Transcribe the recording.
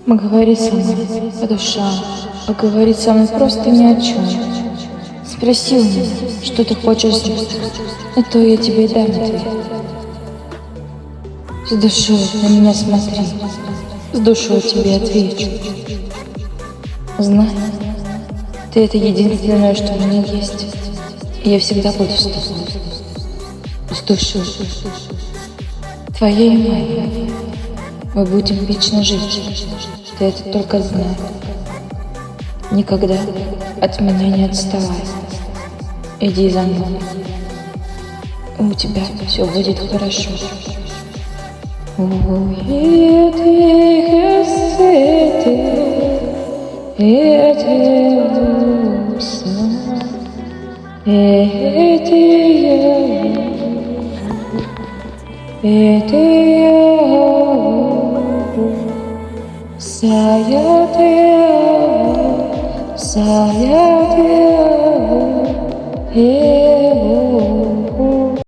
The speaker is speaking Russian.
Поговори со мной по душам, поговори со мной просто ни о чем. Спроси у меня, что ты хочешь знать, на то я тебе и дам ответ. С душой на меня смотри, с душой тебе отвечу. Знай, ты это единственное, что у меня есть, и я всегда буду с тобой, с душой, твоей и моей. Мы будем вечно жить, ты это только знай. Никогда от меня не отставай. Иди за мной, и у тебя все будет хорошо. Saya